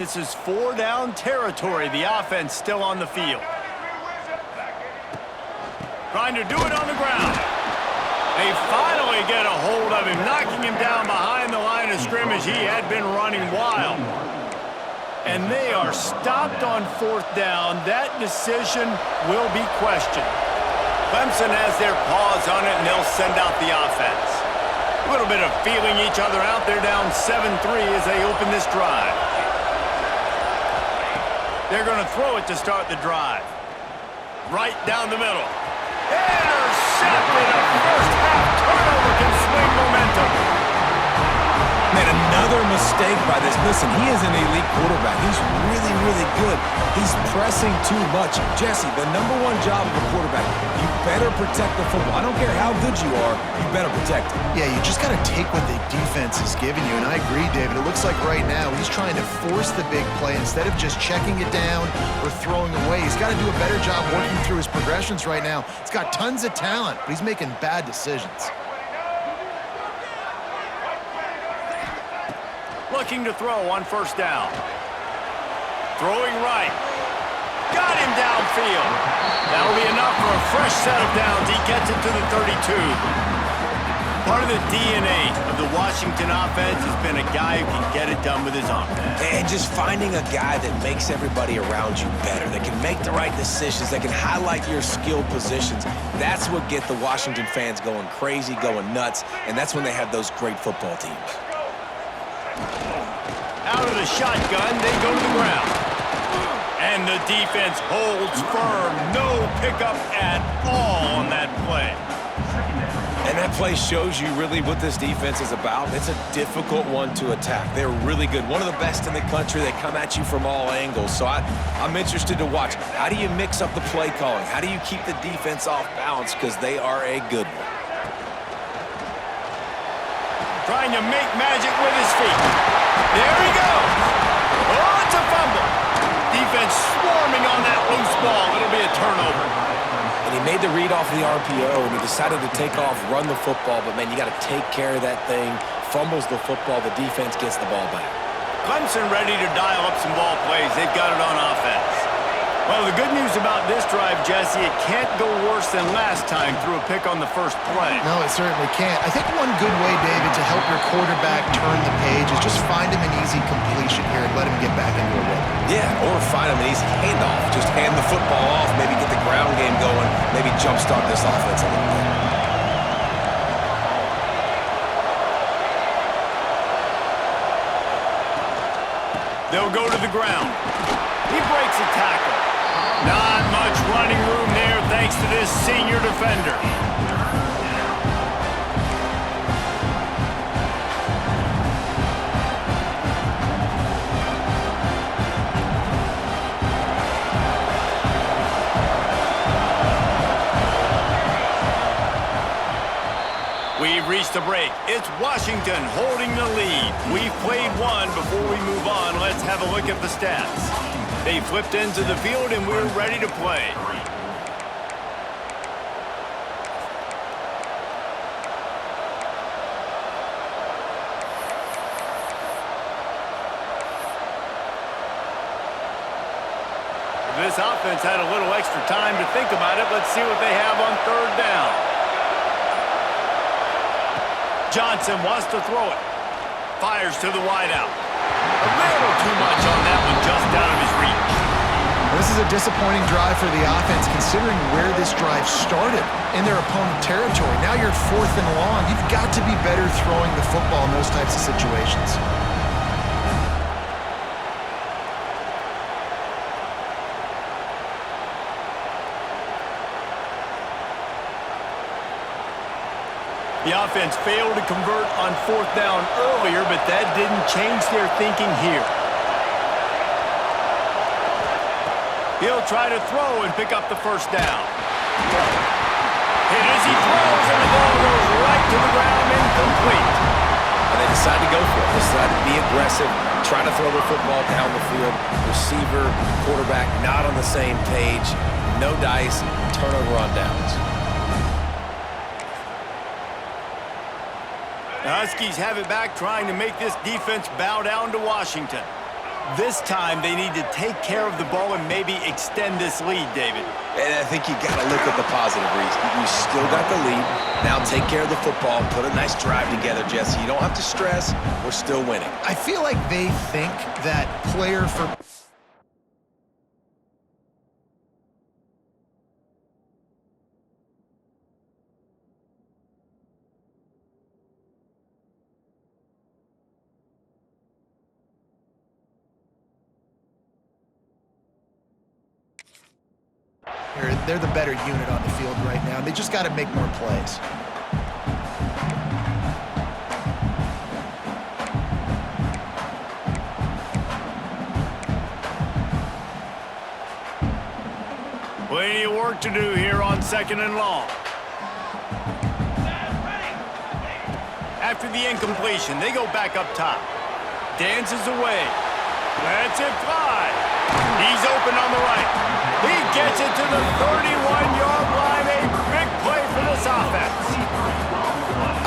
This is 4-down territory. The offense still on the field. Trying to do it on the ground. They finally get a hold of him, knocking him down behind the line of scrimmage. He had been running wild. And they are stopped on 4th down. That decision will be questioned. Clemson has their paws on it, and they'll send out the offense. A little bit of feeling each other out. They're down 7-3 as they open this drive. They're going to throw it to start the drive. Right down the middle. Intercepted. A first-half turnover can swing momentum. Made another mistake by this. Listen, he is an elite quarterback. He's really, really good. He's pressing too much. Jesse, the #1 job of a quarterback, you better protect the football. I don't care how good you are, you better protect it. Yeah, you just got to take what the defense is giving you. And I agree, David. It looks like right now he's trying to force the big play instead of just checking it down or throwing away. He's got to do a better job working through his progressions right now. He's got tons of talent, but he's making bad decisions. Looking to throw on 1st down. Throwing right. Got him downfield. That'll be enough for a fresh set of downs. He gets it to the 32. Part of the DNA of the Washington offense has been a guy who can get it done with his arm. And just finding a guy that makes everybody around you better, that can make the right decisions, that can highlight your skilled positions. That's what gets the Washington fans going crazy, going nuts, and that's when they have those great football teams. Out of the shotgun, they go to the ground. And the defense holds firm. No pickup at all on that play. And that play shows you really what this defense is about. It's a difficult one to attack. They're really good. One of the best in the country. They come at you from all angles. So I'm interested to watch. How do you mix up the play calling? How do you keep the defense off balance? Because they are a good one. Trying to make magic with his feet. There he goes. Oh, it's a fumble. Defense swarming on that loose ball. It'll be a turnover. And he made the read off the RPO, and he decided to take off, run the football. But, man, you got to take care of that thing. Fumbles the football. The defense gets the ball back. Clemson ready to dial up some ball plays. They've got it on offense. Well, the good news about this drive, Jesse, it can't go worse than last time through a pick on the first play. No, it certainly can't. I think one good way, David, to help your quarterback turn the page is just find him an easy completion here and let him get back into a rhythm. Yeah, or find him an easy handoff. Just hand the football off, maybe get the ground game going, maybe jumpstart this offense a little bit. They'll go to the ground. He breaks a tackle. Not much running room there thanks to this senior defender. We've reached the break. It's Washington holding the lead. We've played one. Before we move on, let's have a look at the stats. They flipped into the field, and we're ready to play. This offense had a little extra time to think about it. Let's see what they have on 3rd down. Johnson wants to throw it. Fires to the wideout. A little too much on that one, just out of his reach. This is a disappointing drive for the offense considering where this drive started in their opponent territory. Now you're at 4th and long. You've got to be better throwing the football in those types of situations. The offense failed to convert on 4th down earlier, but that didn't change their thinking here. He'll try to throw and pick up the 1st down. Hit as he throws, and the ball goes right to the ground, incomplete. And they decide to go for it. They decide to be aggressive, try to throw the football down the field. Receiver, quarterback, not on the same page. No dice, turnover on downs. The Huskies have it back, trying to make this defense bow down to Washington. This time, they need to take care of the ball and maybe extend this lead, David. And I think you got to look at the positive, Reese. You still got the lead. Now take care of the football. Put a nice drive together, Jesse. You don't have to stress. We're still winning. I feel like they think that player for... They're the better unit on the field right now. They just got to make more plays. Plenty of work to do here on 2nd and long. After the incompletion, they go back up top. Dances away. Lets it fly. He's open on the right. He gets it to the 31-yard line. A big play for this offense.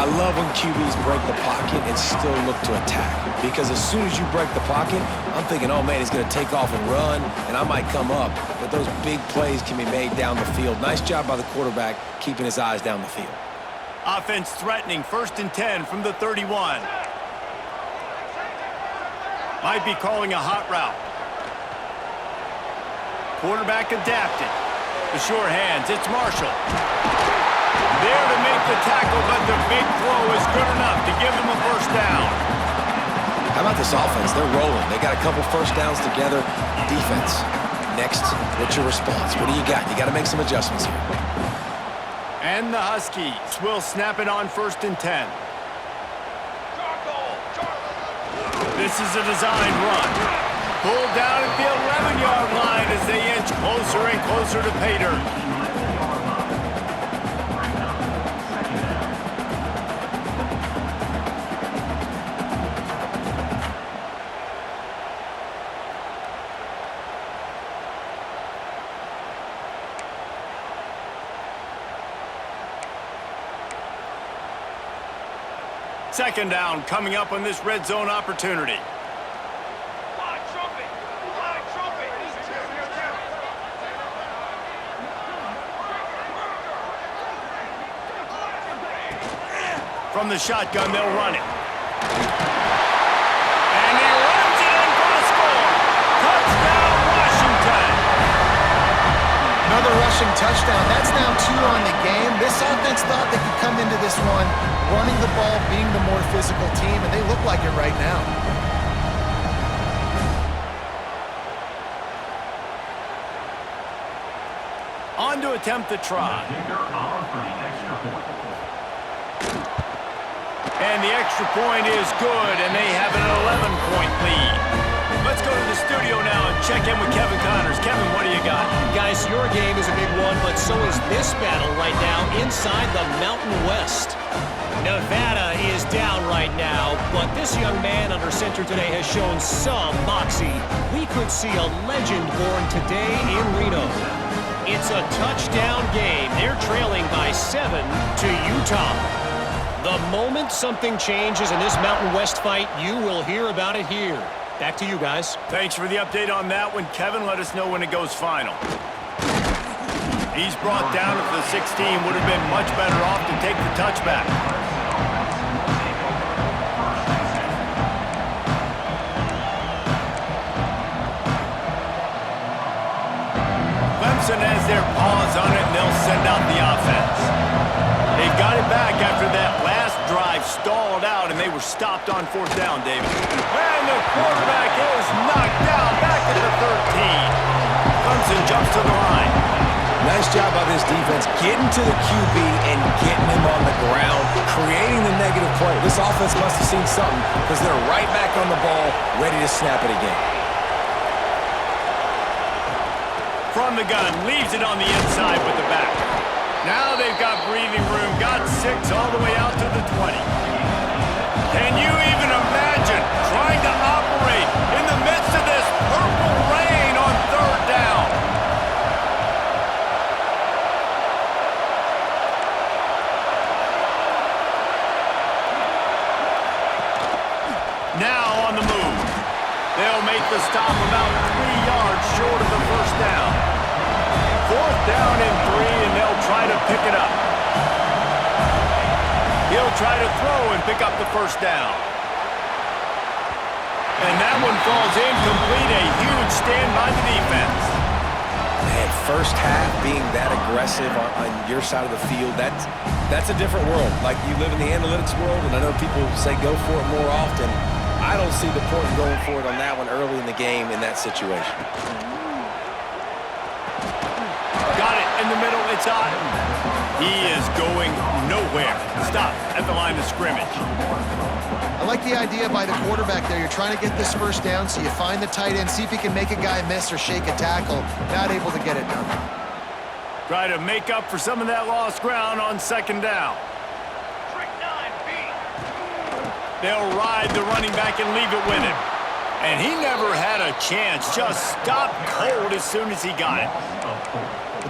I love when QBs break the pocket and still look to attack. Because as soon as you break the pocket, I'm thinking, oh, man, he's going to take off and run, and I might come up. But those big plays can be made down the field. Nice job by the quarterback keeping his eyes down the field. Offense threatening 1st and 10 from the 31. Might be calling a hot route. Quarterback adapted. The sure hands, it's Marshall. There to make the tackle, but the big throw is good enough to give them a first down. How about this offense? They're rolling. They got a couple first downs together. Defense. Next, what's your response? What do you got? You got to make some adjustments here. And the Huskies will snap it on 1st and 10. This is a designed run. Pulled down at the 11-yard line as they inch closer and closer to pay dirt. Second down coming up on this red zone opportunity. From the shotgun, they'll run it. And he runs it in for the score. Touchdown, Washington. Another rushing touchdown. That's now 2 on the game. This offense thought they could come into this one running the ball, being the more physical team, and they look like it right now. On to attempt the try. And the extra point is good, and they have an 11-point lead. Let's go to the studio now and check in with Kevin Connors. Kevin, what do you got? Guys, your game is a big one, but so is this battle right now inside the Mountain West. Nevada is down right now, but this young man under center today has shown some moxie. We could see a legend born today in Reno. It's a touchdown game. They're trailing by 7 to Utah. The moment something changes in this Mountain West fight, you will hear about it here. Back to you guys. Thanks for the update on that one, Kevin. Let us know when it goes final. He's brought down at the 16. Would have been much better off to take the touchback. Clemson has their paws on it, and they'll send out the offense. They got it back after that last drive stalled out, and they were stopped on 4th down, David. And the quarterback is knocked down back at the 13. Clemson jumps to the line. Nice job by this defense getting to the QB and getting him on the ground, creating the negative play. This offense must have seen something because they're right back on the ball, ready to snap it again. From the gun, leaves it on the inside with the back. Now they've got breathing room, got 6 all the way out to the 20. Can you even imagine trying to operate in the midst of this purple rain on 3rd down? Now on the move. They'll make the down in 3, and they'll try to pick it up. He'll try to throw and pick up the first down. And that one falls incomplete. A huge stand by the defense. Man, first half being that aggressive on your side of the field, that's a different world. Like, you live in the analytics world, and I know people say go for it more often. I don't see the point in going for it on that one early in the game in that situation. Got it in the middle. It's on. He is going nowhere. Stop at the line of scrimmage. I like the idea by the quarterback there. You're trying to get this first down, so you find the tight end, see if he can make a guy miss or shake a tackle. Not able to get it done. Try to make up for some of that lost ground on second down. They'll ride the running back and leave it with him. And he never had a chance. Just stopped cold as soon as he got it.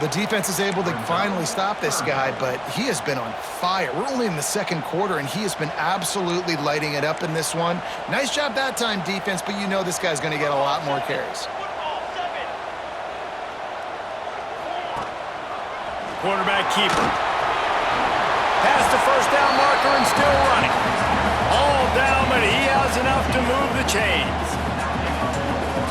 The defense is able to finally stop this guy, but he has been on fire. We're only in the second quarter, and he has been absolutely lighting it up in this one. Nice job that time, defense, but you know this guy's going to get a lot more carries. Quarterback keeper. Past the first down marker and still running. All down, but he has enough to move the chains.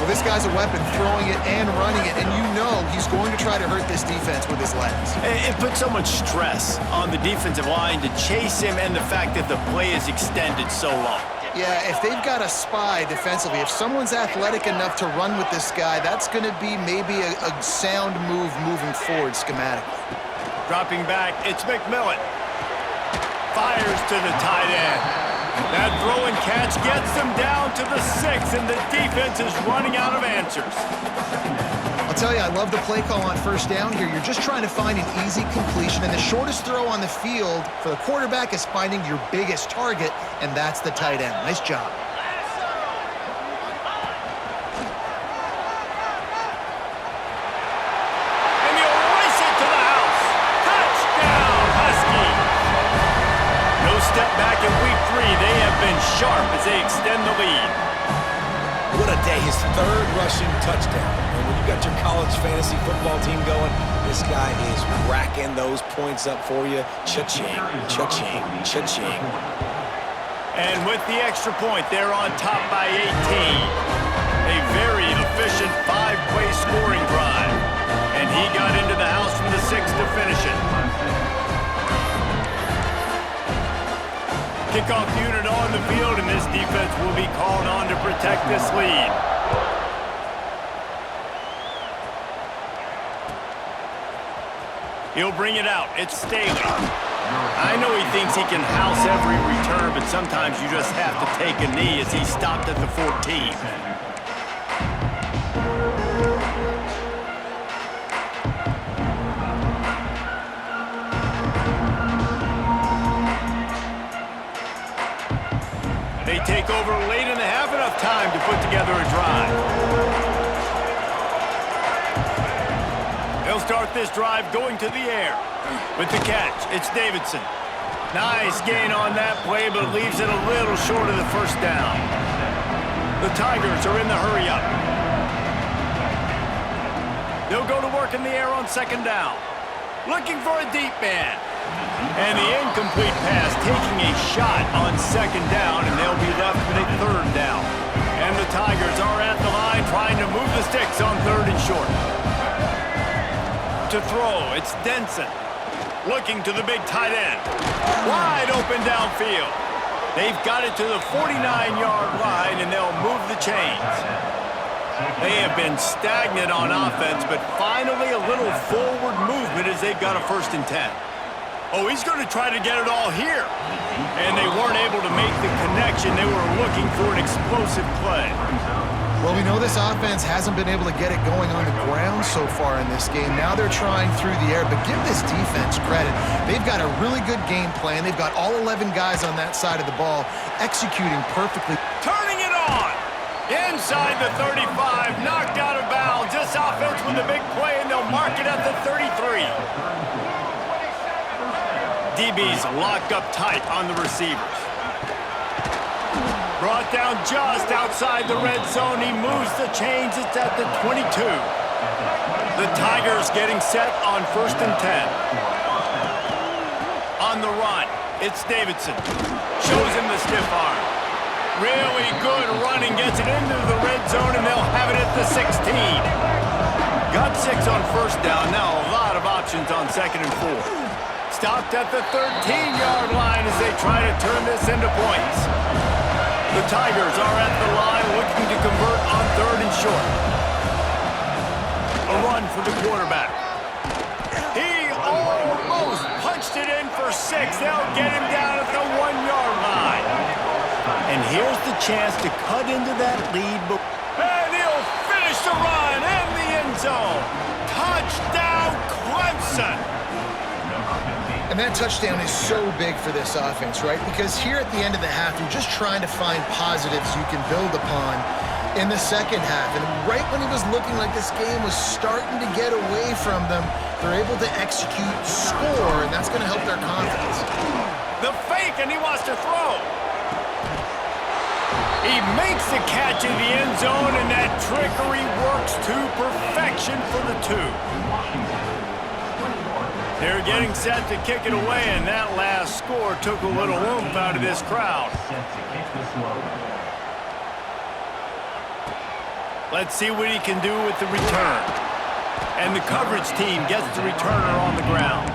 Well, this guy's a weapon, throwing it and running it, and you know he's going to try to hurt this defense with his legs. It puts so much stress on the defensive line to chase him, and the fact that the play is extended so long. Yeah, if they've got a spy defensively, if someone's athletic enough to run with this guy, that's going to be maybe a sound move moving forward schematically. Dropping back, it's McMillan. Fires to the tight end. That throw and catch gets them down to the 6, and the defense is running out of answers. I'll tell you, I love the play call on first down here. You're just trying to find an easy completion, and the shortest throw on the field for the quarterback is finding your biggest target, and that's the tight end. Nice job. And he'll race it to the house. Touchdown, Huskies. No step back in week 3. They have been sharp as they extend the lead. What a day. His third rushing touchdown. And when you got your college fantasy football team going, this guy is racking those points up for you. Cha-ching, cha-ching, cha-ching. And with the extra point, they're on top by 18. A very efficient 5-play scoring drive. And he got into the house from the 6 to finish it. Kickoff unit on the field, and this defense will be called on to protect this lead. He'll bring it out. It's Staley. I know he thinks he can house every return, but sometimes you just have to take a knee as he stopped at the 14. They take over late in the half, enough time to put together a drive. They'll start this drive going to the air. With the catch, it's Davidson. Nice gain on that play, but leaves it a little short of the first down. The Tigers are in the hurry-up. They'll go to work in the air on second down. Looking for a deep man. And the incomplete pass taking a shot on second down, and they'll be left with a third down. And the Tigers are at the line trying to move the sticks on third and short. To throw, it's Denson. Looking to the big tight end. Wide open downfield. They've got it to the 49-yard line, and they'll move the chains. They have been stagnant on offense, but finally a little forward movement as they've got a 1st and 10. Oh, he's going to try to get it all here. And they weren't able to make the connection. They were looking for an explosive play. Well, we know this offense hasn't been able to get it going on the ground so far in this game. Now they're trying through the air, but give this defense credit. They've got a really good game plan. They've got all 11 guys on that side of the ball executing perfectly. Turning it on. Inside the 35, knocked out of bounds. This offense with a big play, and they'll mark it at the 33. DB's locked up tight on the receivers. Brought down just outside the red zone. He moves the chains. It's at the 22. The Tigers getting set on 1st and 10. On the run, it's Davidson. Shows him the stiff arm. Really good running. Gets it into the red zone, and they'll have it at the 16. Got 6 on 1st down. Now a lot of options on 2nd and 4. Stopped at the 13-yard line as they try to turn this into points. The Tigers are at the line looking to convert on 3rd and short. A run for the quarterback. He almost punched it in for 6. They'll get him down at the 1-yard line. And here's the chance to cut into that lead. And he'll finish the run in the end zone. Touchdown, Clemson. And that touchdown is so big for this offense, right? Because here at the end of the half, you're just trying to find positives you can build upon in the second half. And right when it was looking like this game was starting to get away from them, they're able to execute, score, and that's going to help their confidence. The fake, and he wants to throw. He makes the catch in the end zone, and that trickery works to perfection for the 2. They're getting set to kick it away, and that last score took a little oomph out of this crowd. Let's see what he can do with the return. And the coverage team gets the returner on the ground.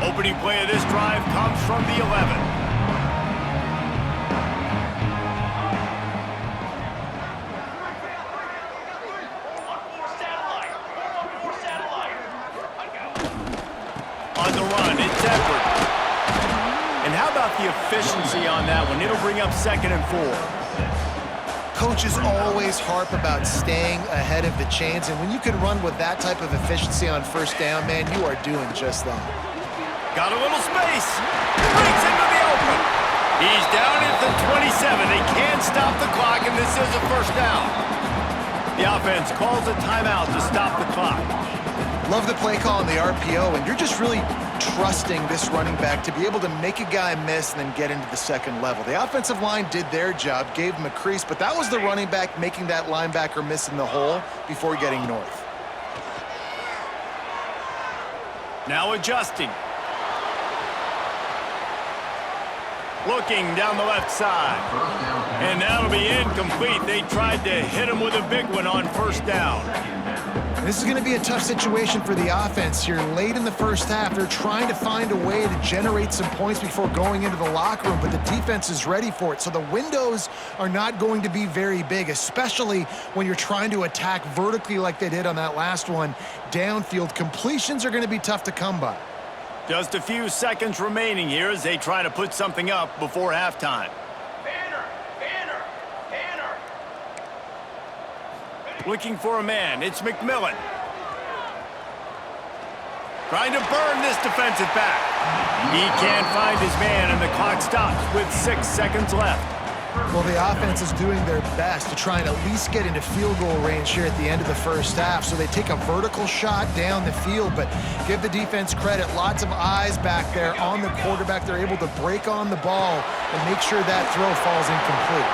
Opening play of this drive comes from the 11. On the run, it's Edward. And how about the efficiency on that one? It'll bring up 2nd and 4. Coaches always harp about staying ahead of the chains, and when you can run with that type of efficiency on 1st down, man, you are doing just that. Got a little space. Breaks into the open. He's down at the 27. They can't stop the clock, and this is a 1st down. The offense calls a timeout to stop the clock. Love the play call on the RPO, and you're just really trusting this running back to be able to make a guy miss and then get into the 2nd level. The offensive line did their job, gave him a crease, but that was the running back making that linebacker miss in the hole before getting north. Now adjusting. Looking down the left side. And that'll be incomplete. They tried to hit him with a big one on 1st down. This is going to be a tough situation for the offense here. Late in the 1st half, they're trying to find a way to generate some points before going into the locker room, but the defense is ready for it. So the windows are not going to be very big, especially when you're trying to attack vertically like they did on that last one. Downfield completions are going to be tough to come by. Just a few seconds remaining here as they try to put something up before halftime. Banner! Looking for a man. It's McMillan. Trying to burn this defensive back. He can't find his man, and the clock stops with 6 seconds left. Well, the offense is doing their best to try and at least get into field goal range here at the end of the 1st half. So they take a vertical shot down the field, but give the defense credit. Lots of eyes back there on the quarterback. They're able to break on the ball and make sure that throw falls incomplete.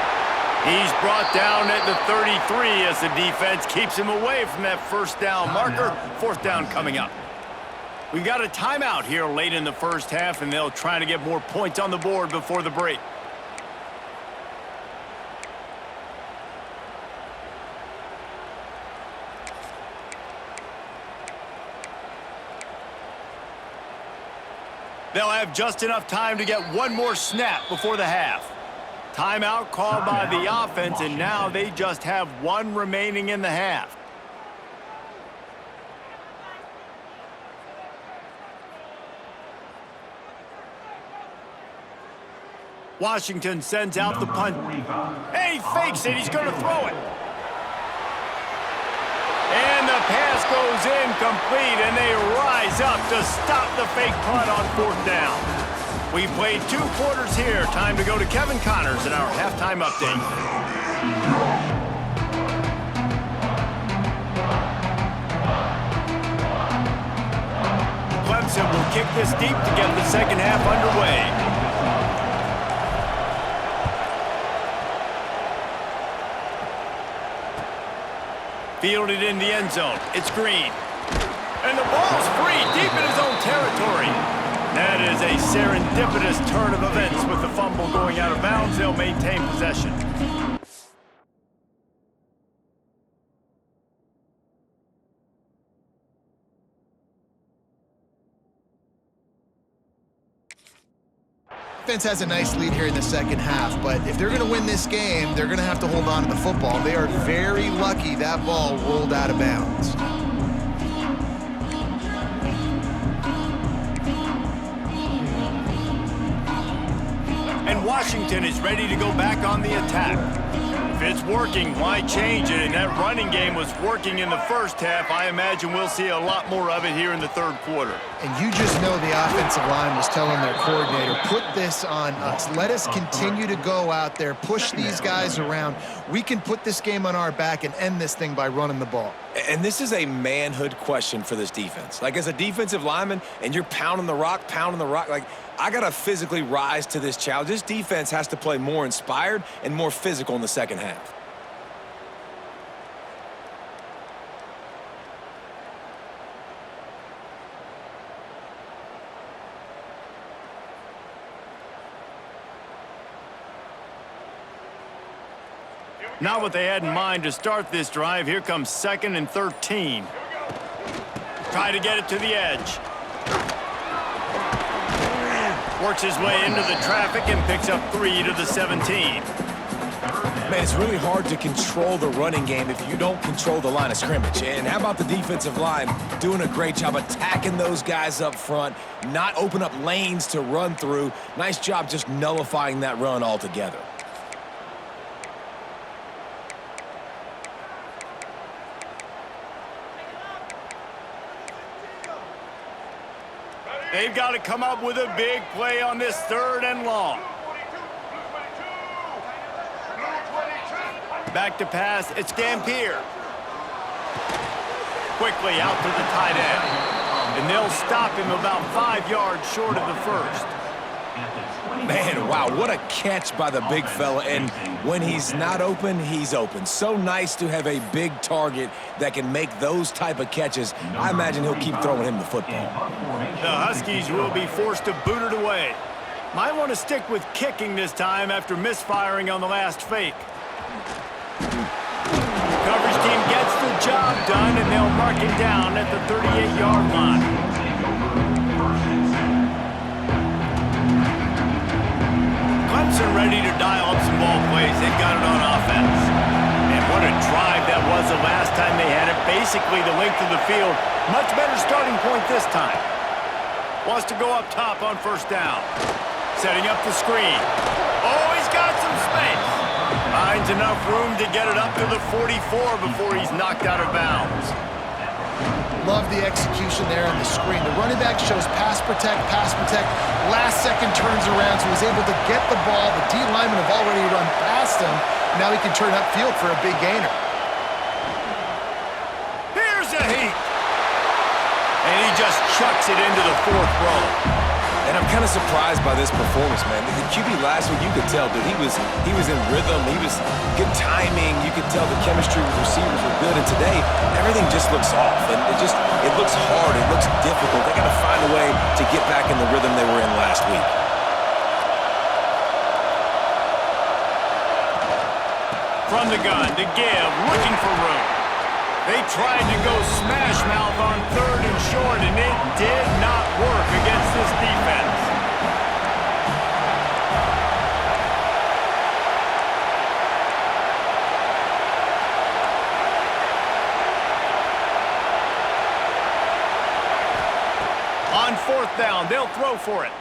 He's brought down at the 33 as the defense keeps him away from that 1st down marker. 4th down coming up. We've got a timeout here late in the 1st half, and they'll try to get more points on the board before the break. They'll have just enough time to get one more snap before the half. Timeout called by the offense, and now they just have one remaining in the half. Washington sends out the punt. And he fakes it. He's going to throw it. And the pass goes incomplete, and they rise up to stop the fake punt on 4th down. We've played 2 quarters here. Time to go to Kevin Connors in our halftime update. Clemson will kick this deep to get the second half underway. Fielded in the end zone. It's Green. And the ball's free deep in his own territory. That is a serendipitous turn of events. With the fumble going out of bounds, they'll maintain possession. Defense has a nice lead here in the second half, but if they're going to win this game, they're going to have to hold on to the football. They are very lucky that ball rolled out of bounds. And Washington is ready to go back on the attack. If it's working, why change it? And that running game was working in the first half. I imagine we'll see a lot more of it here in the third quarter. And you just know the offensive line was telling their coordinator, put this on us. Let us continue to go out there, push these guys around. We can put this game on our back and end this thing by running the ball. And this is a manhood question for this defense. Like, as a defensive lineman, and you're pounding the rock, like, I got to physically rise to this challenge. This defense has to play more inspired and more physical in the second half. Not what they had in mind to start this drive. Here comes 2nd and 13. Try to get it to the edge. Works his way into the traffic and picks up 3 to the 17. Man, it's really hard to control the running game if you don't control the line of scrimmage. And how about the defensive line doing a great job attacking those guys up front, not open up lanes to run through. Nice job just nullifying that run altogether. They've got to come up with a big play on this 3rd and long. Back to pass, it's Dampier. Quickly out to the tight end. And they'll stop him about 5 yards short of the first. Man, wow, what a catch by the big fella. And when he's not open, he's open. So nice to have a big target that can make those type of catches. I imagine he'll keep throwing him the football. The Huskies will be forced to boot it away. Might want to stick with kicking this time after misfiring on the last fake. Coverage team gets the job done, and they'll mark him down at the 38-yard line. Clemson ready to dial up some ball plays. They've got it on offense. And what a drive that was the last time they had it. Basically the length of the field. Much better starting point this time. Wants to go up top on 1st down. Setting up the screen. Oh, he's got some space. Finds enough room to get it up to the 44 before he's knocked out of bounds. Love the execution there on the screen. The running back shows pass protect. Last second turns around, so he's able to get the ball. The D linemen have already run past him. Now he can turn upfield for a big gainer. Here's a heat. And he just chucks it into the 4th row. And I'm kind of surprised by this performance, man. The QB last week, you could tell, dude, he was in rhythm. He was good timing. You could tell the chemistry with receivers were good. And today, everything just looks off. And it looks hard. It looks difficult. They got to find a way to get back in the rhythm they were in last week. From the gun to give, looking for room. They tried to go smash mouth on 3rd and short, and it did not work against this defense. On 4th down, they'll throw for it.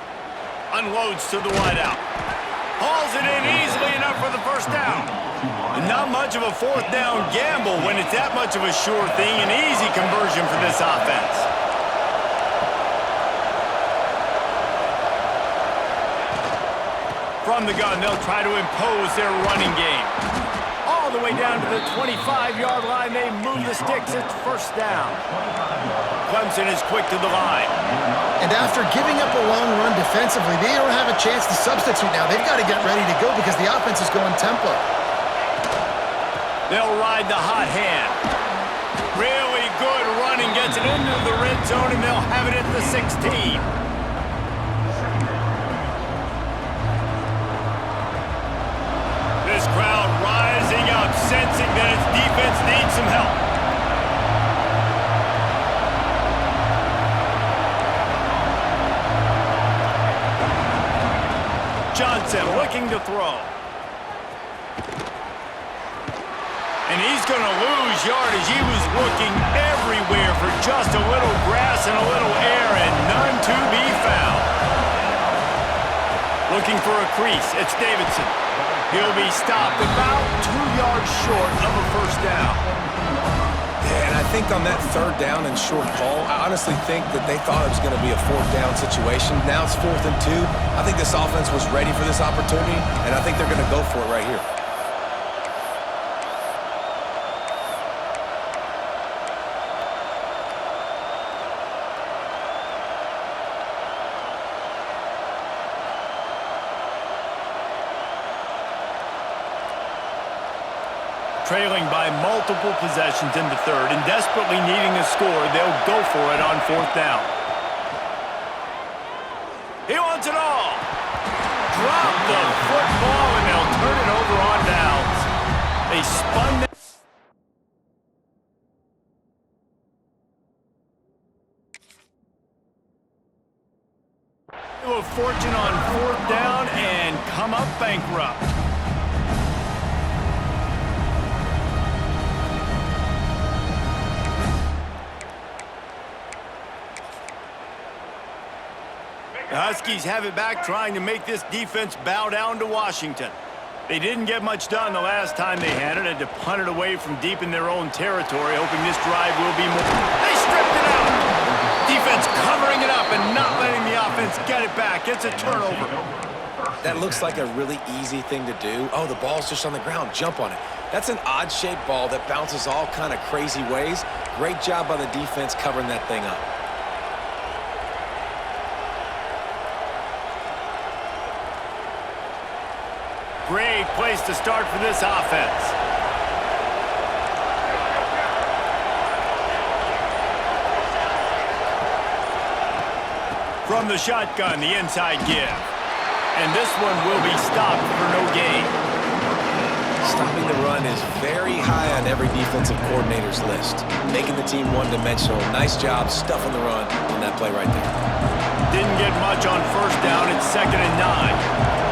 Unloads to the wideout. Hauls it in easily enough for the 1st down. And not much of a 4th down gamble when it's that much of a sure thing. An easy conversion for this offense. From the gun, they'll try to impose their running game. All the way down to the 25-yard line, they move the sticks. It's first down. Clemson is quick to the line. And after giving up a long run defensively, they don't have a chance to substitute now. They've got to get ready to go because the offense is going tempo. They'll ride the hot hand. Really good running, gets it into the red zone, and they'll have it at the 16. This crowd rising up, sensing that its defense needs some help. Johnson looking to throw. And he's going to lose yardage. He was looking everywhere for just a little grass and a little air, and none to be found. Looking for a crease. It's Davidson. He'll be stopped about 2 yards short of a first down. Yeah, and I think on that third down and short call, I honestly think that they thought it was going to be a fourth down situation. Now it's 4th and 2. I think this offense was ready for this opportunity, and I think they're going to go for it right here. Trailing by multiple possessions in the third and desperately needing a score, they'll go for it on 4th down. He wants it all. Drop the football, and they'll turn it over on downs. They spun it. A fortune on 4th down and come up bankrupt. The Huskies have it back, trying to make this defense bow down to Washington. They didn't get much done the last time they had it. Had to punt it away from deep in their own territory, hoping this drive will be more. They stripped it out! Defense covering it up and not letting the offense get it back. It's a turnover. That looks like a really easy thing to do. Oh, the ball's just on the ground. Jump on it. That's an odd-shaped ball that bounces all kind of crazy ways. Great job by the defense covering that thing up. Great place to start for this offense. From the shotgun, the inside give. And this one will be stopped for no gain. Stopping the run is very high on every defensive coordinator's list. Making the team one-dimensional. Nice job stuffing the run on that play right there. Didn't get much on first down. It's 2nd and 9.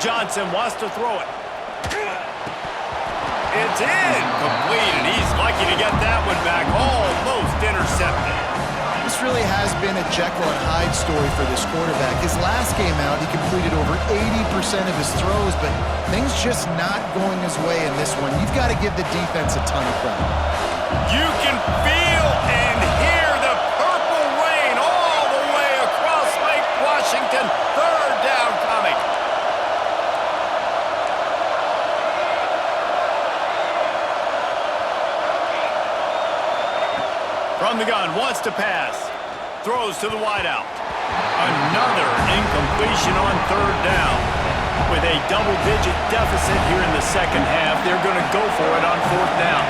Johnson wants to throw it. It's incomplete, and he's lucky to get that one back. Almost intercepted. This really has been a Jekyll and Hyde story for this quarterback. His last game out, he completed over 80% of his throws, but things just not going his way in this one. You've got to give the defense a ton of credit. You can feel and hear the purple rain all the way across Lake Washington. 3rd down coming. From the gun, wants to pass. Throws to the wideout. Another incompletion on 3rd down. With a double-digit deficit here in the second half, they're going to go for it on 4th down.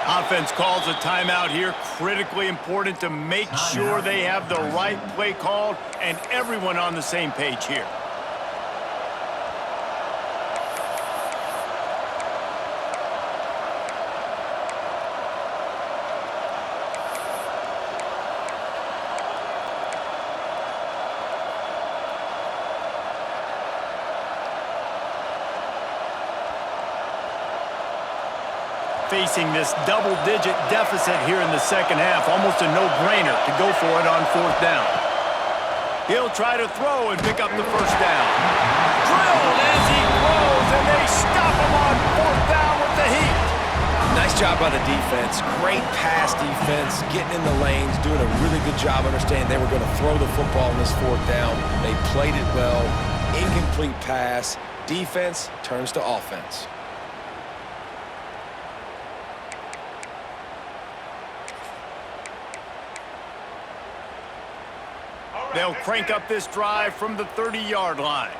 Offense calls a timeout here. Critically important to make sure they have the right play called and everyone on the same page here. Facing this double-digit deficit here in the second half. Almost a no-brainer to go for it on fourth down. He'll try to throw and pick up the first down. Drilled as he throws, and they stop him on fourth down with the heat. Nice job by the defense. Great pass defense, getting in the lanes, doing a really good job understanding they were going to throw the football in this fourth down. They played it well. Incomplete pass. Defense turns to offense. They'll crank up this drive from the 30-yard line.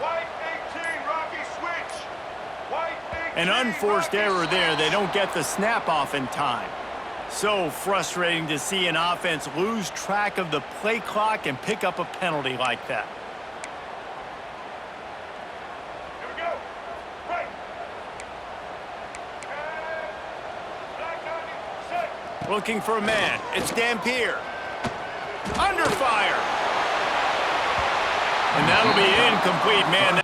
White 18, Rocky switch. White 18, An unforced error there. They don't get the snap off in time. So frustrating to see an offense lose track of the play clock and pick up a penalty like that. Here we go. Right. Black 96. Looking for a man. It's Dampier. Under fire. And that'll be incomplete, man.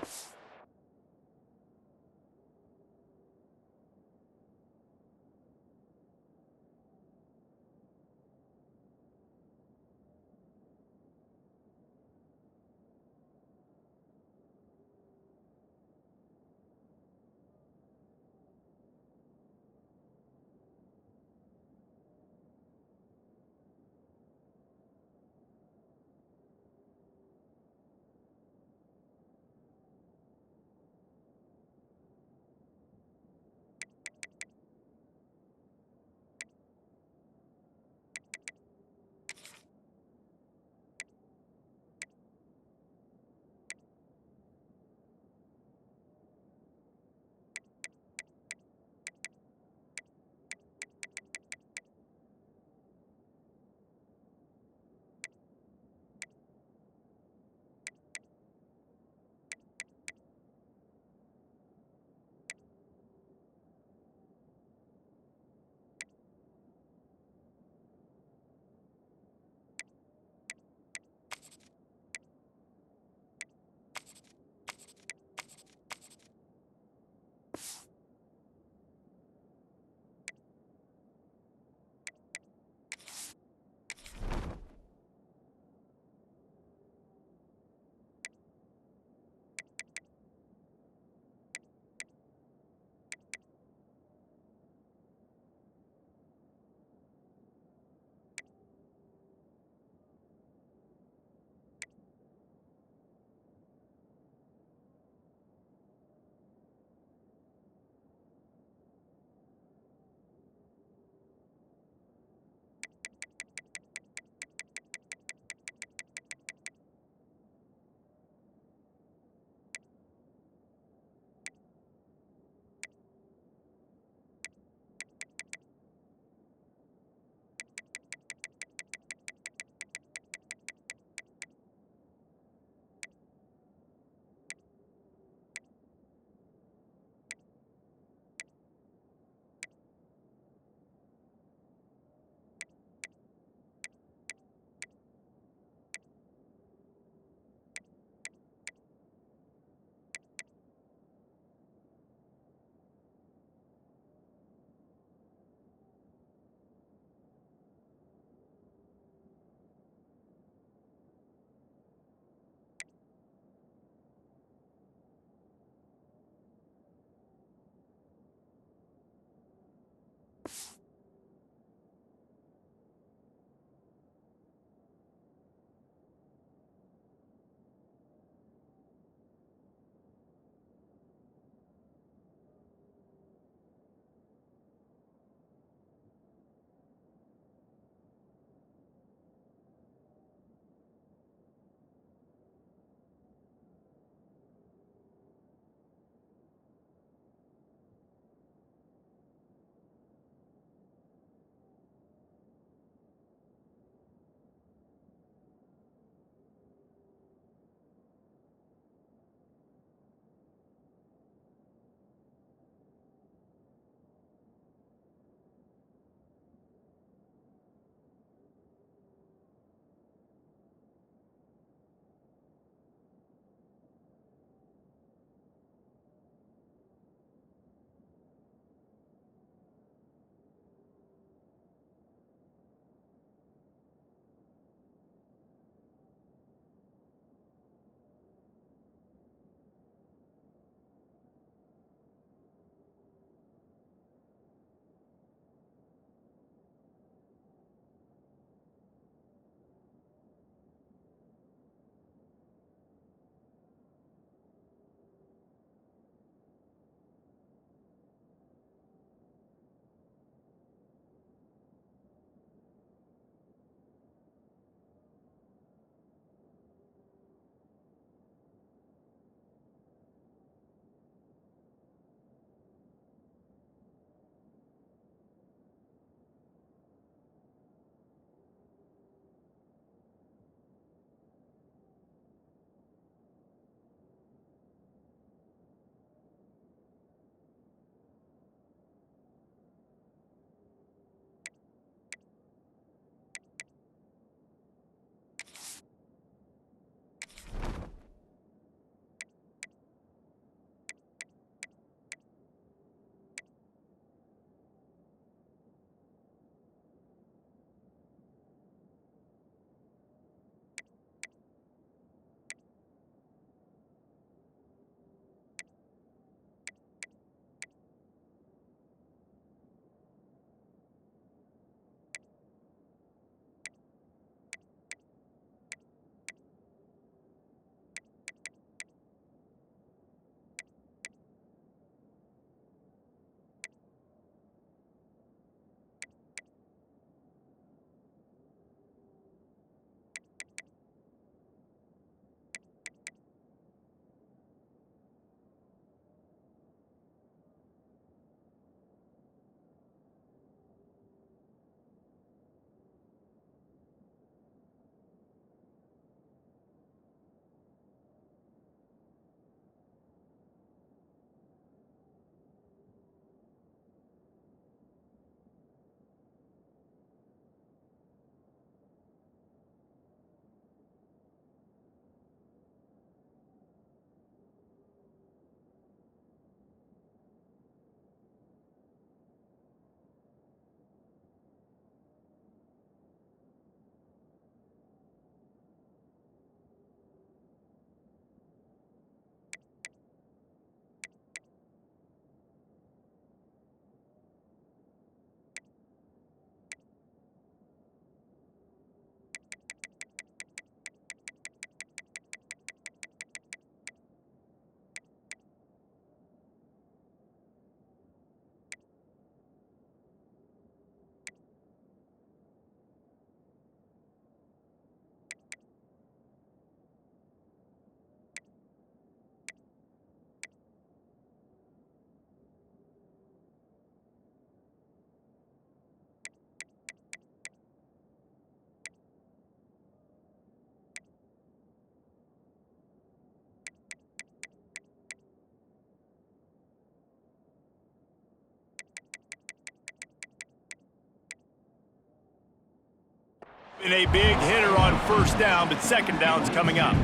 And a big hitter on first down, but second down's coming up.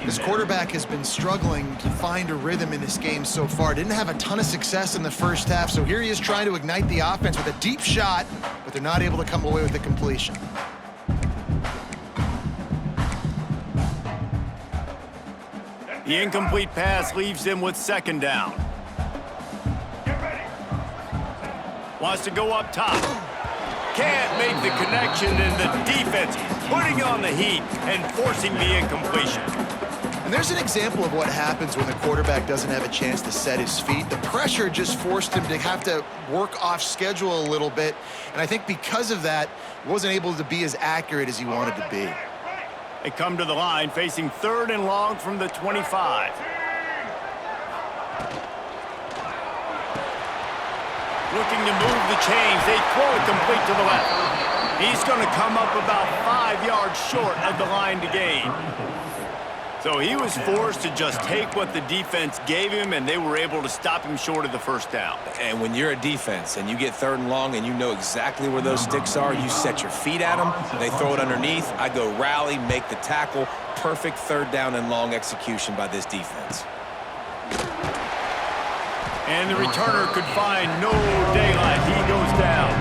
This quarterback has been struggling to find a rhythm in this game so far. Didn't have a ton of success in the first half, so here he is trying to ignite the offense with a deep shot, but they're not able to come away with the completion. The incomplete pass leaves him with second down. Wants to go up top. Can't make the connection, and the defense putting on the heat and forcing the incompletion. And there's an example of what happens when the quarterback doesn't have a chance to set his feet. The pressure just forced him to have to work off schedule a little bit. And I think because of that, he wasn't able to be as accurate as he wanted to be. They come to the line facing third and long from the 25. Looking to move the chains. They throw it complete to the left. He's going to come up about 5 yards short of the line to gain. So he was forced to just take what the defense gave him, and they were able to stop him short of the first down. And when you're a defense and you get third and long and you know exactly where those sticks are, you set your feet at them, they throw it underneath, I go rally, make the tackle. Perfect third down and long execution by this defense. And the returner could find no daylight. He goes down.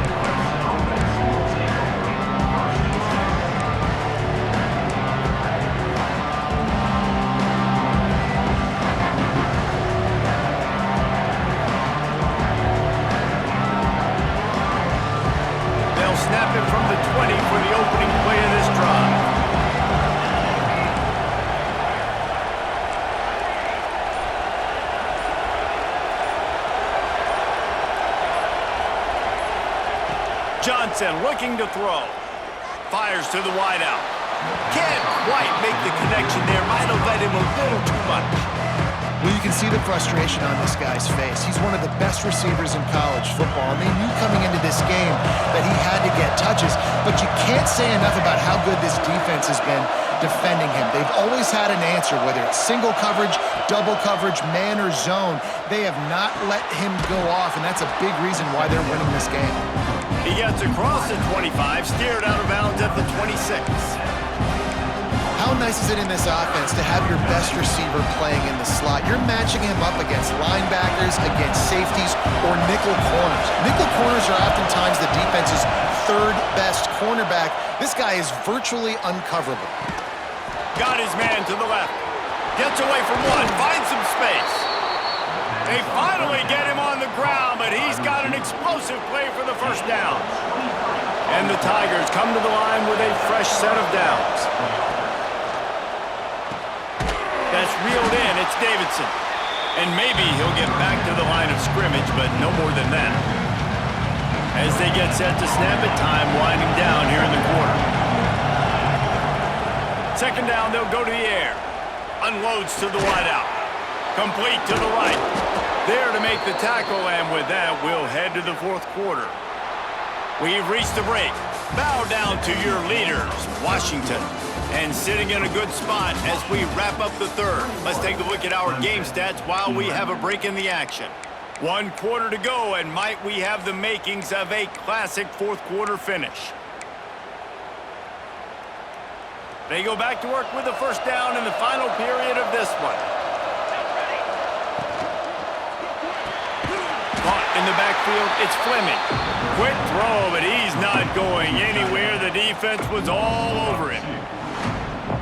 Snap it from the 20 for the opening play of this drive. Johnson looking to throw. Fires to the wideout. Can't quite make the connection there. Might have led him a little too much. Well, you can see the frustration on this guy's face. He's one of the best receivers in college football, and they knew coming into this game that he had to get touches, but you can't say enough about how good this defense has been defending him. They've always had an answer, whether it's single coverage, double coverage, man or zone. They have not let him go off, and that's a big reason why they're winning this game. He gets across the 25, steered out of bounds at the 26. How nice is it in this offense to have your best receiver playing in the slot? You're matching him up against linebackers, against safeties, or nickel corners. Nickel corners are oftentimes the defense's third best cornerback. This guy is virtually uncoverable. Got his man to the left. Gets away from one, finds some space. They finally get him on the ground, but he's got an explosive play for the first down. And the Tigers come to the line with a fresh set of downs. That's reeled in. It's Davidson. And maybe he'll get back to the line of scrimmage, but no more than that. As they get set to snap it, time winding down here in the quarter. Second down, they'll go to the air. Unloads to the wideout. Complete to the right. There to make the tackle, and with that, we'll head to the fourth quarter. We've reached the break. Bow down to your leaders, Washington. And sitting in a good spot as we wrap up the third. Let's take a look at our game stats while we have a break in the action. 1 quarter to go, and might we have the makings of a classic fourth quarter finish. They go back to work with the first down in the final period of this one. Caught in the backfield, it's Fleming. Quick throw, but he's not going anywhere. The defense was all over him.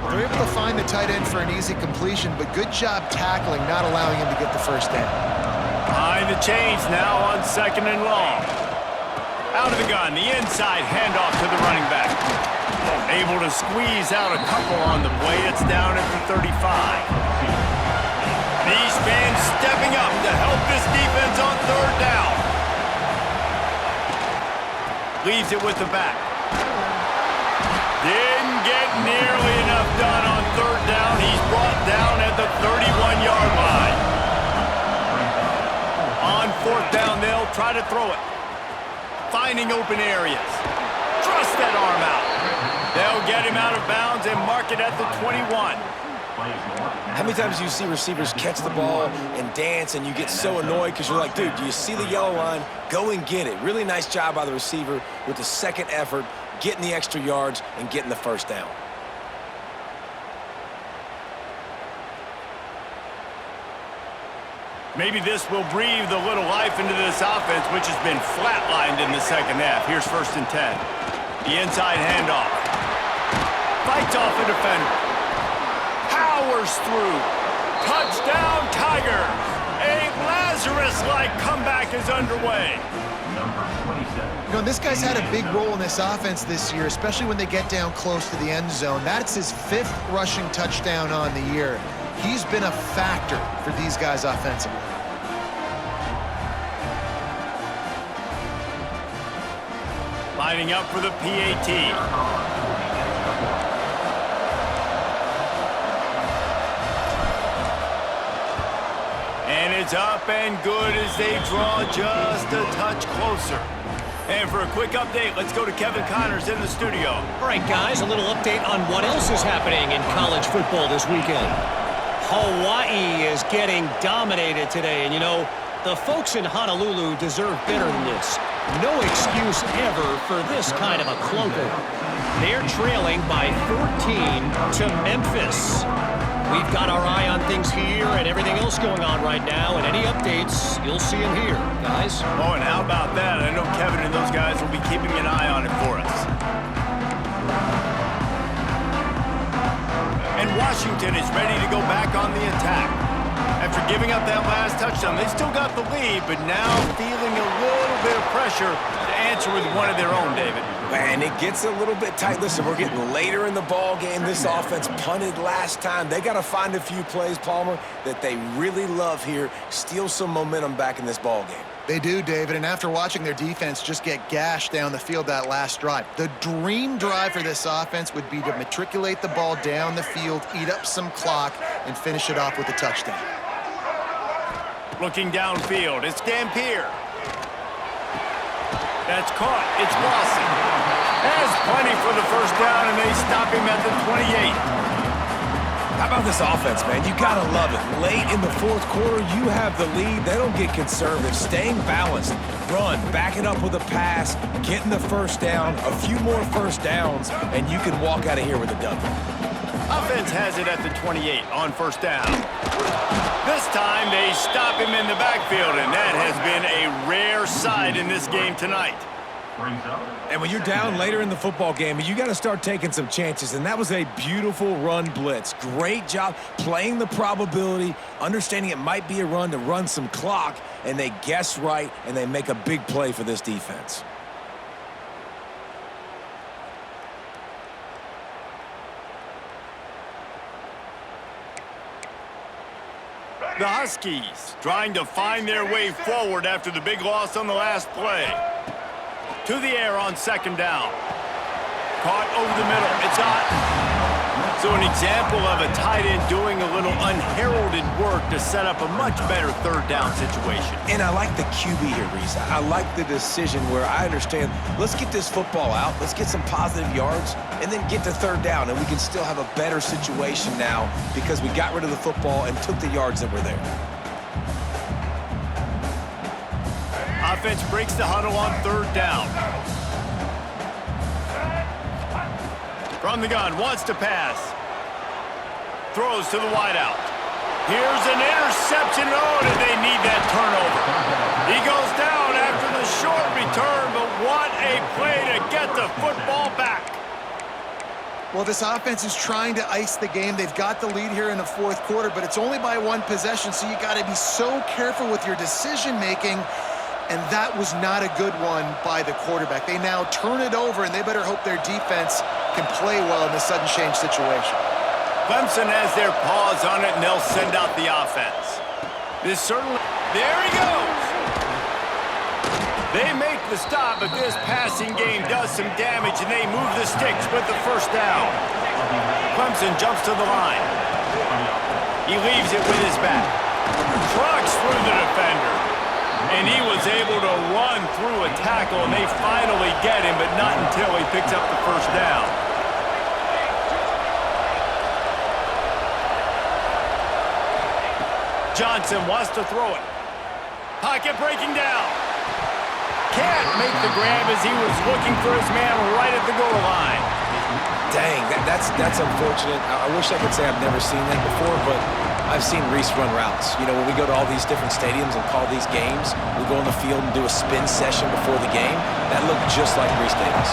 They're able to find the tight end for an easy completion, but good job tackling, not allowing him to get the first down. Behind the chains now on second and long. Out of the gun, the inside handoff to the running back. Able to squeeze out a couple on the play. It's down at the 35. These fans stepping up to help this defense on third down. Leaves it with the back. Didn't get nearly enough done on third down. He's brought down at the 31-yard line. On fourth down, they'll try to throw it. Finding open areas. Thrust that arm out. They'll get him out of bounds and mark it at the 21. How many times do you see receivers catch the ball and dance and you get so annoyed because you're like, dude, do you see the yellow line? Go and get it. Really nice job by the receiver with the second effort getting the extra yards, and getting the first down. Maybe this will breathe a little life into this offense, which has been flatlined in the second half. Here's 1st and 10. The inside handoff. Fights off a defender. Powers through. Touchdown, Tigers. A Lazarus-like comeback is underway. You know, this guy's had a big role in this offense this year, especially when they get down close to the end zone. That's his 5th rushing touchdown on the year. He's been a factor for these guys offensively. Lining up for the PAT. And it's up and good as they draw just a touch closer. And for a quick update, let's go to Kevin Connors in the studio. All right, guys, a little update on what else is happening in college football this weekend. Hawaii is getting dominated today, and you know, the folks in Honolulu deserve better than this. No excuse ever for this kind of a clunker. They're trailing by 14 to Memphis. We've got our eye on things here and everything else going on right now, and any updates, you'll see them here, guys. Oh, and how about that? I know Kevin and those guys will be keeping an eye on it for us. And Washington is ready to go back on the attack. After giving up that last touchdown, they still got the lead, but now feeling a little bit of pressure to answer with one of their own, David. Man, it gets a little bit tight. Listen, we're getting later in the ball game. This offense punted last time. They got to find a few plays, Palmer, that they really love here. Steal some momentum back in this ball game. They do, David, and after watching their defense just get gashed down the field that last drive, the dream drive for this offense would be to matriculate the ball down the field, eat up some clock, and finish it off with a touchdown. Looking downfield, it's Dampier. That's caught. It's Lawson. Has plenty for the first down, and they stop him at the 28. How about this offense, man? You got to love it. Late in the 4th quarter, you have the lead. They don't get conservative. Staying balanced. Run, back it up with a pass, getting the first down, a few more first downs, and you can walk out of here with a W. Offense has it at the 28 on first down. This time they stop him in the backfield, and that has been a rare sight in this game tonight. And when you're down later in the football game, you got to start taking some chances, and that was a beautiful run blitz. Great job playing the probability, understanding it might be a run to run some clock, and they guess right, and they make a big play for this defense. The Huskies trying to find their way forward after the big loss on the last play. To the air on second down. Caught over the middle. It's hot. So an example of a tight end doing a little unheralded work to set up a much better third down situation. And I like the QB here, Reese. I like the decision where I understand, let's get this football out, let's get some positive yards, and then get to third down, and we can still have a better situation now because we got rid of the football and took the yards that were there. Offense breaks the huddle on third down. From the gun, wants to pass. Throws to the wideout. Here's an interception. Oh, did they need that turnover? He goes down after the short return, but what a play to get the football back. Well, this offense is trying to ice the game. They've got the lead here in the 4th quarter, but it's only by 1 possession, so you got to be so careful with your decision-making. And that was not a good one by the quarterback. They now turn it over, and they better hope their defense can play well in this sudden change situation. Clemson has their paws on it, and they'll send out the offense. This certainly... There he goes! They make the stop, but this passing game does some damage, and they move the sticks with the first down. Clemson jumps to the line. He leaves it with his back. Trucks through the defender. And he was able to run through a tackle, and they finally get him, but not until he picks up the first down. Johnson wants to throw it. Pocket breaking down. can't make the grab as he was looking for his man right at the goal line. Dang, that's unfortunate. I wish I could say I've never seen that before, but I've seen Reese run routes. You know, when we go to all these different stadiums and call these games, we go on the field and do a spin session before the game. That looked just like Reese Davis.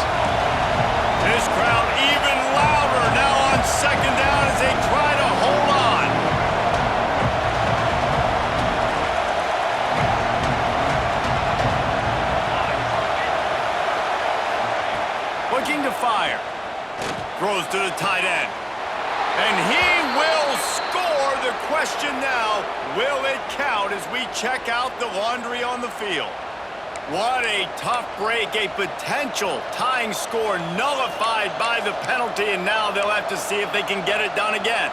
This crowd even louder now on second down as they try to hold on. Looking to fire. Throws to the tight end. And he will score. The question now, will it count as we check out the laundry on the field? What a tough break, a potential tying score nullified by the penalty, and now they'll have to see if they can get it done again.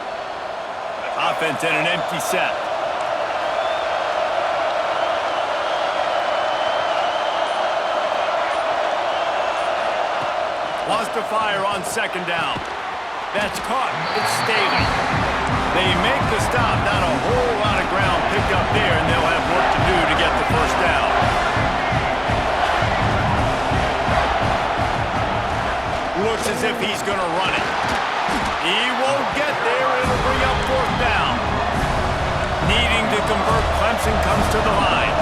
Offense in an empty set. Wants to fire on second down. That's caught. It's Staley. They make the stop. Not a whole lot of ground picked up there, and they'll have work to do to get the first down. Looks as if he's going to run it. He won't get there. It'll bring up fourth down. Needing to convert, Clemson comes to the line.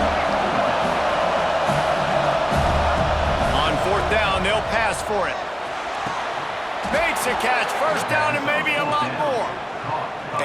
On fourth down, they'll pass for it. Makes a catch, first down, and maybe a lot more.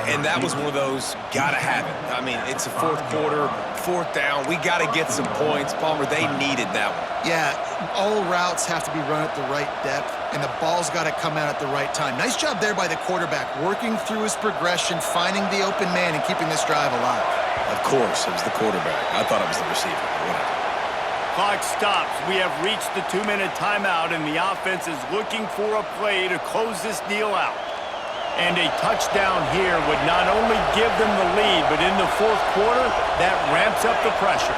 And that was one of those, gotta have it. I mean, it's a fourth quarter, fourth down. We gotta get some points. Palmer, they needed that one. Yeah, all routes have to be run at the right depth, and the ball's got to come out at the right time. Nice job there by the quarterback, working through his progression, finding the open man, and keeping this drive alive. Of course, it was the quarterback. I thought it was the receiver. Whatever. Clock stops. We have reached the 2-minute timeout, and the offense is looking for a play to close this deal out. And a touchdown here would not only give them the lead, but in the fourth quarter, that ramps up the pressure.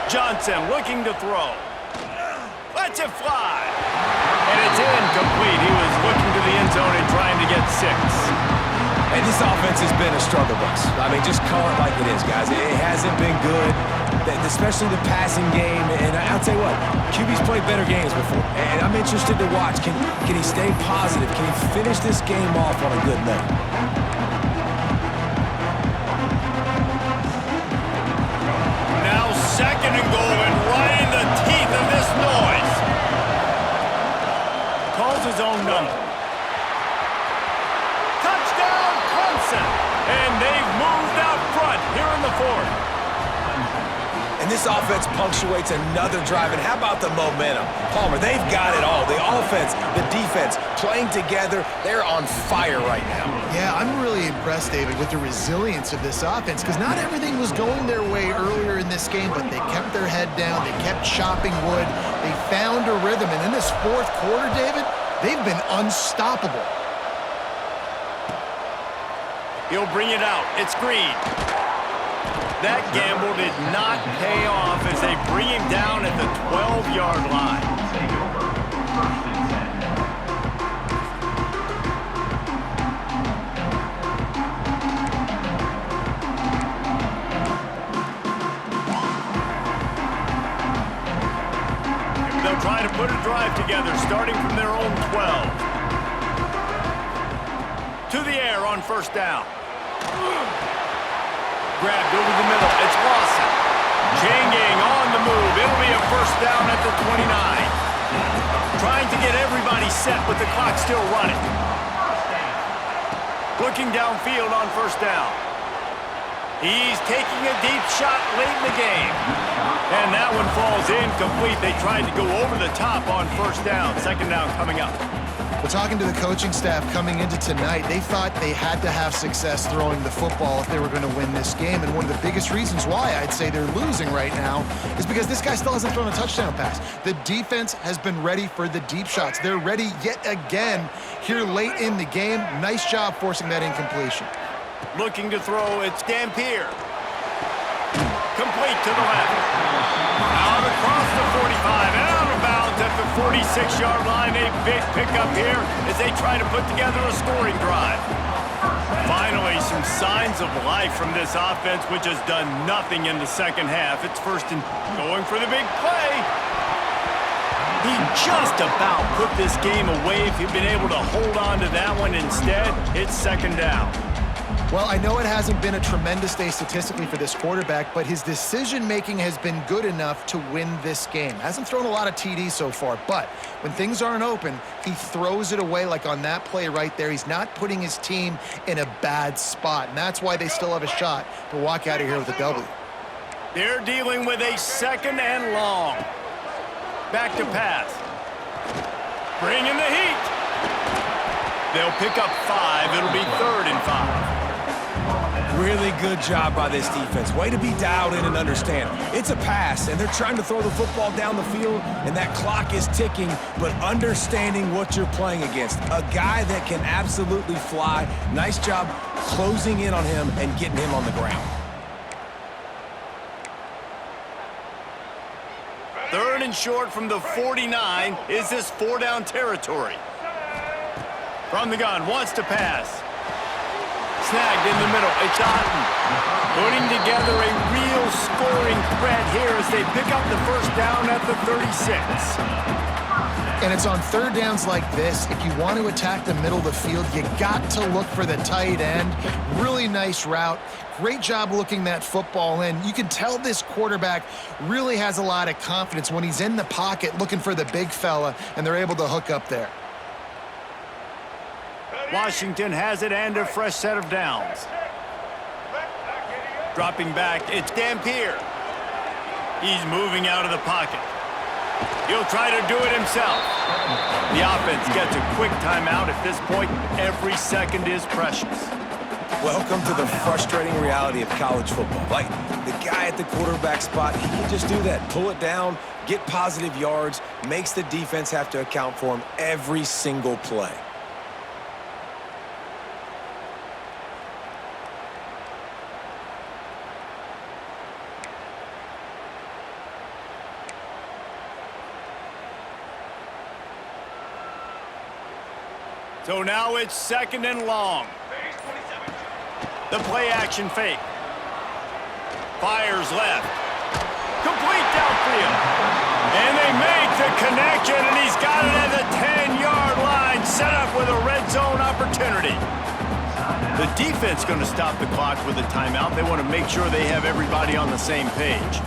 Johnson looking to throw. Lets it fly. And it's incomplete. He was looking to the end zone and trying to get 6. And this offense has been a struggle bus. I mean, just call it like it is, guys. It hasn't been good, especially the passing game. And I'll tell you what, QB's played better games before. And I'm interested to watch. Can he stay positive? Can he finish this game off on a good note? Now second and goal, and right in the teeth of this noise. Calls his own number. Touchdown, Clemson! And they've moved out front here in the fourth. And this offense punctuates another drive. And how about the momentum? Palmer, they've got it all. The offense, the defense, playing together. They're on fire right now. Yeah, I'm really impressed, David, with the resilience of this offense, because not everything was going their way earlier in this game, but they kept their head down. They kept chopping wood. They found a rhythm. And in this fourth quarter, David, they've been unstoppable. He'll bring it out. It's Green. That gamble did not pay off as they bring him down at the 12-yard line. They'll try to put a drive together, starting from their own 12. To the air on first down. Grabbed over the middle. It's Lawson. Janging on the move. It'll be a first down at the 29. Trying to get everybody set with the clock still running. Looking downfield on first down. He's taking a deep shot late in the game. And that one falls incomplete. They tried to go over the top on first down. Second down coming up. Well, talking to the coaching staff coming into tonight, they thought they had to have success throwing the football if they were going to win this game. And one of the biggest reasons why I'd say they're losing right now is because this guy still hasn't thrown a touchdown pass. The defense has been ready for the deep shots. They're ready yet again here late in the game. Nice job forcing that incompletion. Looking to throw, it's Dampier. Complete to the left. Out across the 45 and out of bounds at the 46-yard line. A big pickup here as they try to put together a scoring drive. Finally, some signs of life from this offense, which has done nothing in the second half. It's first and going for the big play. He just about put this game away if he'd been able to hold on to that one instead. It's second down. Well, I know it hasn't been a tremendous day statistically for this quarterback, but his decision-making has been good enough to win this game. Hasn't thrown a lot of TDs so far, but when things aren't open, he throws it away like on that play right there. He's not putting his team in a bad spot, and that's why they still have a shot to walk out of here with a W. They're dealing with a second and long. Back to pass. Bring in the heat. They'll pick up 5. It'll be 3rd and 5. Really good job by this defense. Way to be dialed in and understand. It's a pass, and they're trying to throw the football down the field, and that clock is ticking, but understanding what you're playing against. A guy that can absolutely fly. Nice job closing in on him and getting him on the ground. 3rd and short from the 49. Is this 4-down territory? From the gun, wants to pass. Snagged in the middle. It's Otten putting together a real scoring threat here as they pick up the first down at the 36. And it's on 3rd downs like this. If you want to attack the middle of the field, you got to look for the tight end. Really nice route. Great job looking that football in. You can tell this quarterback really has a lot of confidence when he's in the pocket looking for the big fella, and they're able to hook up there. Washington has it and a fresh set of downs. Dropping back, it's Dampier. He's moving out of the pocket. He'll try to do it himself. The offense gets a quick timeout. At this point, every second is precious. Welcome to the frustrating reality of college football. Like, the guy at the quarterback spot, he can just do that. Pull it down, get positive yards, makes the defense have to account for him every single play. So now it's 2nd and long. The play action fake. Fires left. Complete downfield. And they make the connection, and he's got it at the 10-yard line, set up with a red zone opportunity. The defense going to stop the clock with a timeout. They want to make sure they have everybody on the same page.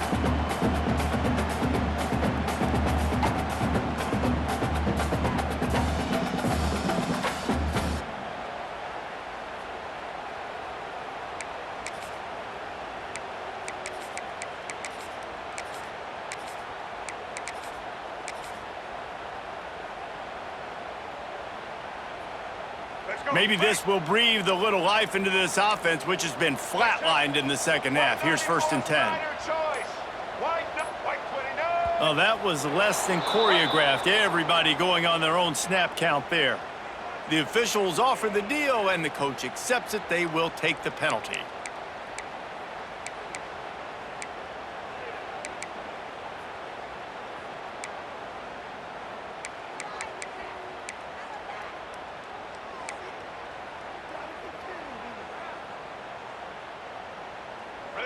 Maybe this will breathe a little life into this offense, which has been flatlined in the second half. Here's 1st and 10. Well, that was less than choreographed. Everybody going on their own snap count there. The officials offer the deal, and the coach accepts it. They will take the penalty.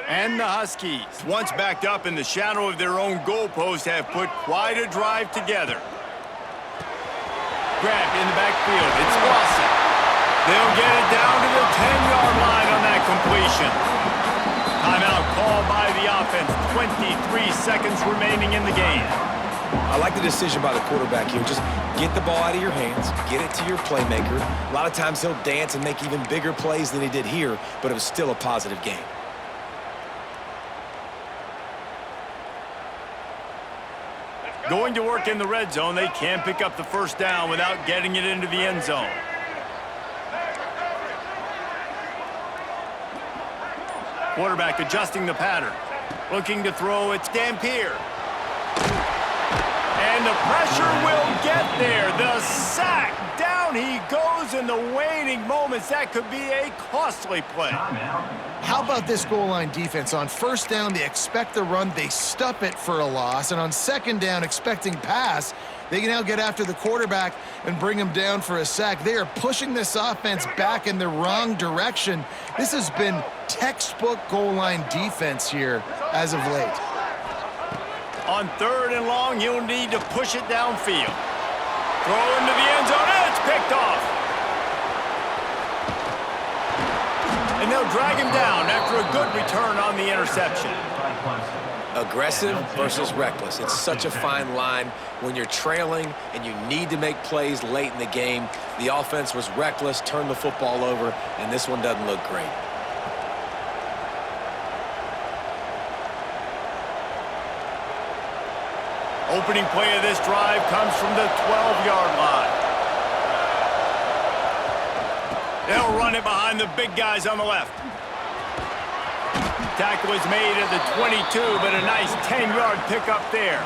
And the Huskies, once backed up in the shadow of their own goalpost, have put quite a drive together. Grabbed in the backfield. It's Lawson. They'll get it down to the 10-yard line on that completion. Timeout called by the offense. 23 seconds remaining in the game. I like the decision by the quarterback here. Just get the ball out of your hands, get it to your playmaker. A lot of times he'll dance and make even bigger plays than he did here, but it was still a positive game. Going to work in the red zone, they can't pick up the first down without getting it into the end zone. Quarterback adjusting the pattern. Looking to throw, it's Dampier. And the pressure will get there. The sack. Down he goes in the waning moments. That could be a costly play. How about this goal line defense? On 1st down, they expect the run. They stuff it for a loss. And on 2nd down, expecting pass, They can now get after the quarterback and bring him down for a sack. They are pushing this offense back in the wrong direction. This has been textbook goal line defense here as of late. On 3rd and long, he'll need to push it downfield. Throw into the end zone, and it's picked off. And they'll drag him down after a good return on the interception. Aggressive versus reckless. It's such a fine line when you're trailing and you need to make plays late in the game. The offense was reckless, turned the football over, and this one doesn't look great. Opening play of this drive comes from the 12-yard line. They'll run it behind the big guys on the left. Tackle was made at the 22, but a nice 10-yard pickup there.